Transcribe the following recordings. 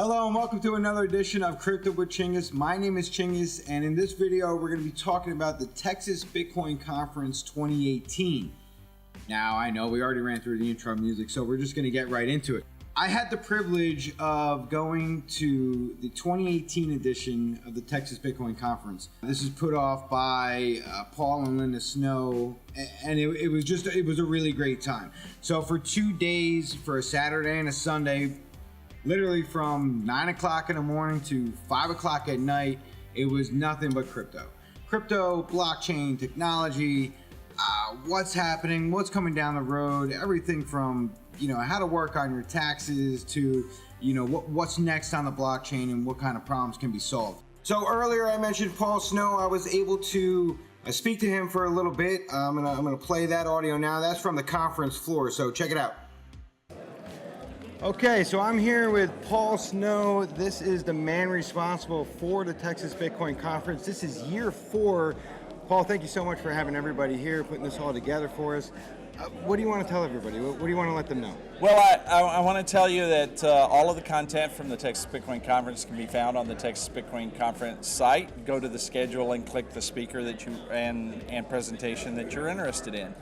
Hello and welcome to another edition of Crypto with Chingas. My name is Chingas, and in this video we're going to be talking about the Texas Bitcoin Conference 2018. Now I know we already ran through the intro music, so we're just going to get right into it. I had the privilege of going to the 2018 edition of the Texas Bitcoin Conference. This is put off by Paul and Linda Snow, and it was a really great time. So for 2 days, for a Saturday and a Sunday, literally from 9 o'clock in the morning to 5 o'clock at night, it was nothing but crypto. Crypto, blockchain, technology, what's happening, what's coming down the road, everything from, how to work on your taxes to, what's next on the blockchain and what kind of problems can be solved. So earlier I mentioned Paul Snow. I was able to speak to him for a little bit. I'm gonna play that audio now. That's from the conference floor, so check it out. Okay, so I'm here with Paul Snow. This is the man responsible for the Texas Bitcoin Conference. This is year 4. Paul, thank you so much for having everybody here, putting this all together for us. What do you want to tell everybody? What do you want to let them know? Well, I want to tell you that all of the content from the Texas Bitcoin Conference can be found on the Texas Bitcoin Conference site. Go to the schedule and click the speaker that you and presentation that you're interested in.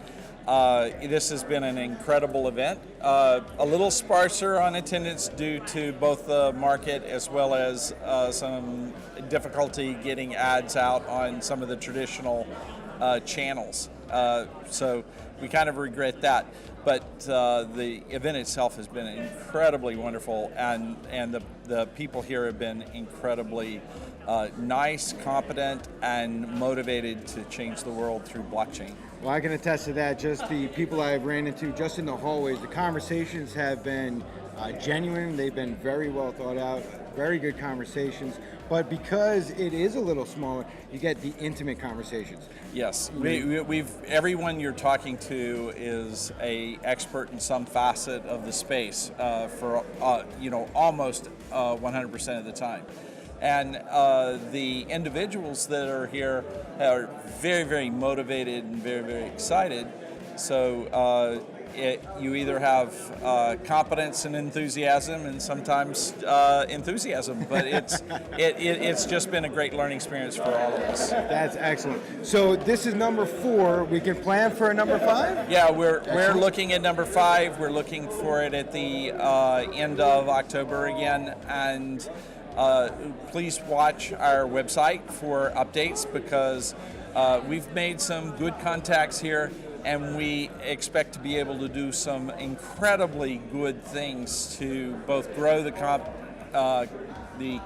This has been an incredible event. A little sparser on attendance due to both the market as well as some difficulty getting ads out on some of the traditional channels. So we kind of regret that. But the event itself has been incredibly wonderful, and the people here have been incredibly nice, competent, and motivated to change the world through blockchain. Well, I can attest to that. Just the people I've ran into just in the hallways, the conversations have been genuine. They've been very well thought out, very good conversations. But because it is a little smaller, you get the intimate conversations. Yes, everyone you're talking to is an expert in some facet of the space for almost 100% of the time. And the individuals that are here are very, very motivated and very, very excited. So you either have competence and enthusiasm, and sometimes enthusiasm. But it's just been a great learning experience for all of us. That's excellent. So this is number 4. We can plan for a number 5? Yeah, we're looking at number 5. We're looking for it at the end of October again, and please watch our website for updates, because we've made some good contacts here, and we expect to be able to do some incredibly good things to both grow the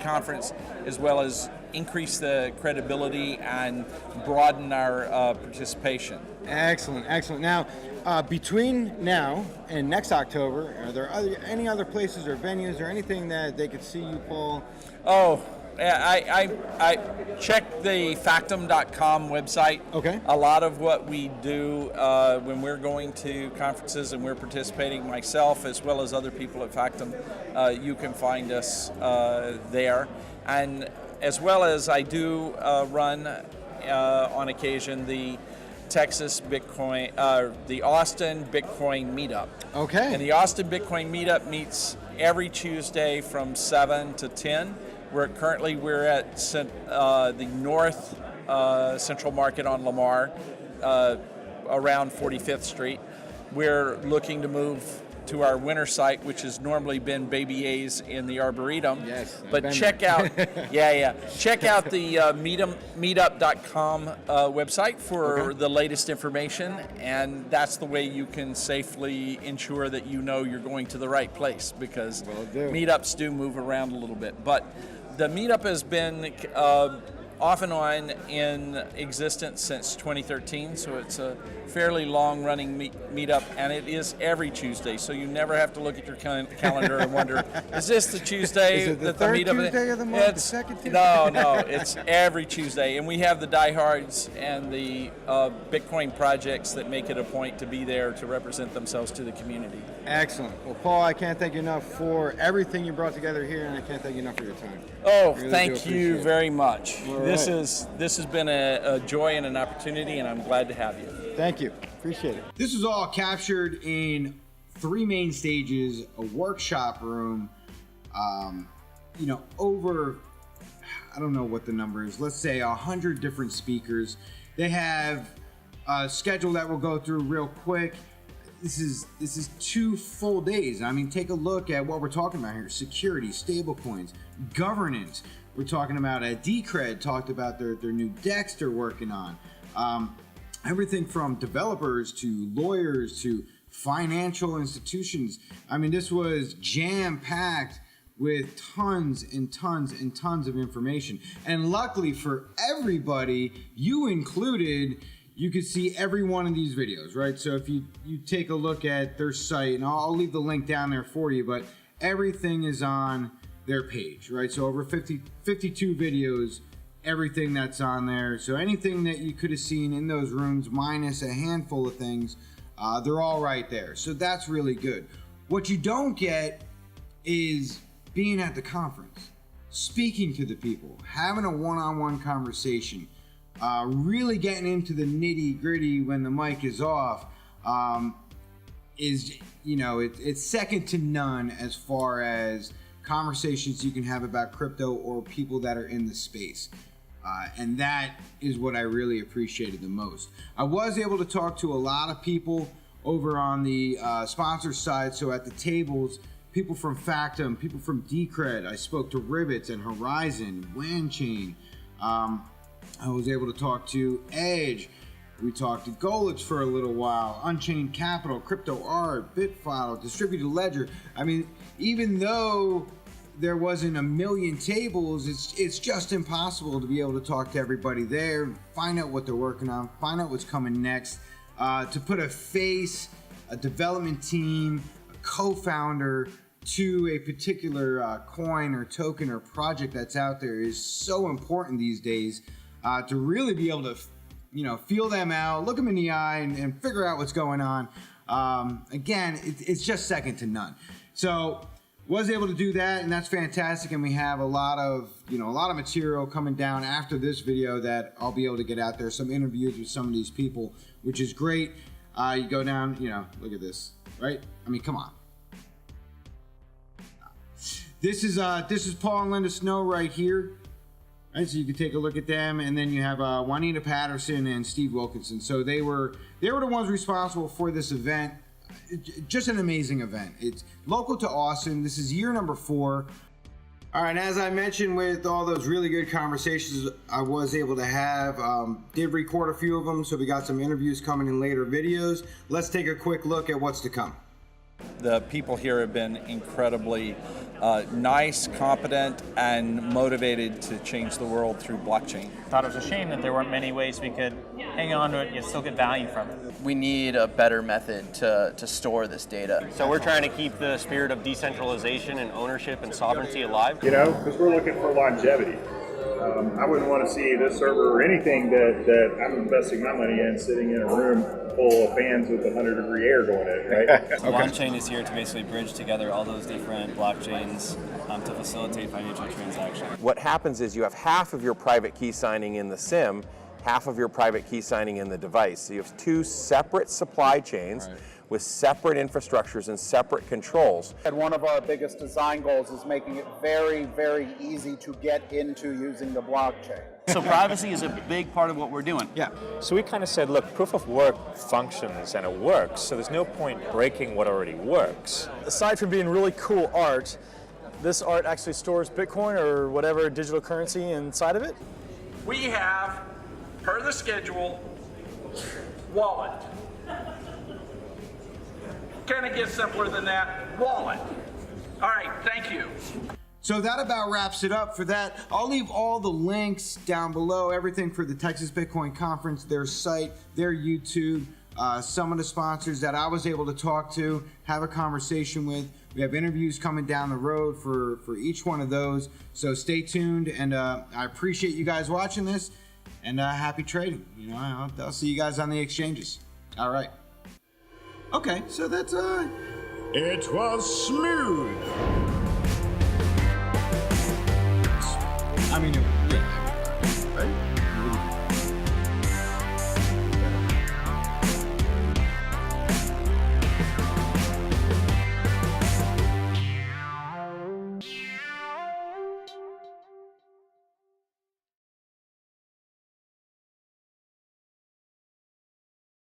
conference as well as increase the credibility and broaden our participation. Excellent, excellent. Now, between now and next October, are there any other places or venues or anything that they could see you, Paul? Oh, I checked the Factum.com website. Okay. A lot of what we do when we're going to conferences and we're participating, myself as well as other people at Factum, you can find us there. And as well as I do run on occasion the Texas Bitcoin, the Austin Bitcoin Meetup. Okay. And the Austin Bitcoin Meetup meets every Tuesday from 7 to 10. We're at the North Central Market on Lamar, around 45th Street. We're looking to move to our winter site, which has normally been Baby A's in the Arboretum. Yes. But check out, check out the meetup.com website for the latest information, and that's the way you can safely ensure that you're going to the right place, because meetups do move around a little bit. But the meetup has been off and on in existence since 2013, so it's a fairly long-running meetup, and it is every Tuesday, so you never have to look at your calendar and wonder, is this the Tuesday is it the that third the meetup Tuesday of the month, the second Tuesday? No, it's every Tuesday, and we have the diehards and the Bitcoin projects that make it a point to be there to represent themselves to the community. Excellent. Well, Paul, I can't thank you enough for everything you brought together here, and I can't thank you enough for your time. Oh, really thank you very much. This has been a joy and an opportunity, and I'm glad to have you. Thank you. Appreciate it. This was all captured in 3 main stages, a workshop room, over, I don't know what the number is, let's say 100 different speakers. They have a schedule that we'll go through real quick. This is 2 full days. I mean, take a look at what we're talking about here: security, stablecoins, governance. We're talking about Decred talked about their new decks they're working on. Everything from developers to lawyers to financial institutions. I mean, this was jam-packed with tons and tons and tons of information. And luckily for everybody, you included, you could see every one of these videos, right? So if you take a look at their site, and I'll leave the link down there for you, but everything is on their page, right? So over 52 videos, everything that's on there. So anything that you could have seen in those rooms, minus a handful of things, they're all right there. So that's really good. What you don't get is being at the conference, speaking to the people, having a one-on-one conversation, really getting into the nitty-gritty when the mic is off, it's second to none as far as conversations you can have about crypto or people that are in the space. And that is what I really appreciated the most. I was able to talk to a lot of people over on the sponsor side. So at the tables, people from Factum, people from Decred. I spoke to Rivets and Horizon, WanChain. I was able to talk to Edge. We talked to Golix for a little while, Unchained Capital, Crypto Art, Bitfile, Distributed Ledger. I mean, even though there wasn't a million tables, it's just impossible to be able to talk to everybody there, find out what they're working on, find out what's coming next, to put a face, a development team, a co-founder to a particular coin or token or project that's out there is so important these days, to really be able to feel them out, look them in the eye, and figure out what's going on. Again, it's just second to none. So was able to do that, and that's fantastic. And we have a lot of material coming down after this video that I'll be able to get out there. Some interviews with some of these people, which is great. You go down, look at this, right? I mean, come on. This is Paul and Linda Snow right here. Right, so you can take a look at them, and then you have Juanita Patterson and Steve Wilkinson. So they were the ones responsible for this event. Just an amazing event. It's local to Austin. This is year number 4. All right, as I mentioned, with all those really good conversations I was able to have, did record a few of them, so we got some interviews coming in later videos. Let's take a quick look at what's to come. The people here have been incredibly nice, competent, and motivated to change the world through blockchain. Thought it was a shame that there weren't many ways we could hang on to it and still get value from it. We need a better method to store this data. So we're trying to keep the spirit of decentralization and ownership and sovereignty alive. Because we're looking for longevity. I wouldn't want to see this server or anything that I'm investing my money in sitting in a room full of fans with 100-degree air going in, right? Blockchain is here to basically bridge together all those different blockchains to facilitate financial transactions. What happens is you have half of your private key signing in the SIM, half of your private key signing in the device. So you have 2 separate supply chains with separate infrastructures and separate controls. And one of our biggest design goals is making it very, very easy to get into using the blockchain. So privacy is a big part of what we're doing. Yeah. So we kind of said, look, proof of work functions and it works, so there's no point breaking what already works. Aside from being really cool art, this art actually stores Bitcoin or whatever digital currency inside of it. We have, per the schedule, wallet. Can it get simpler than that? Wallet. All right, thank you. So that about wraps it up for that. I'll leave all the links down below, everything for the Texas Bitcoin Conference, their site, their YouTube, some of the sponsors that I was able to talk to, have a conversation with. We have interviews coming down the road for each one of those. So stay tuned, and I appreciate you guys watching this, and happy trading. I'll see you guys on the exchanges. All right. Okay, so that's It was smooth.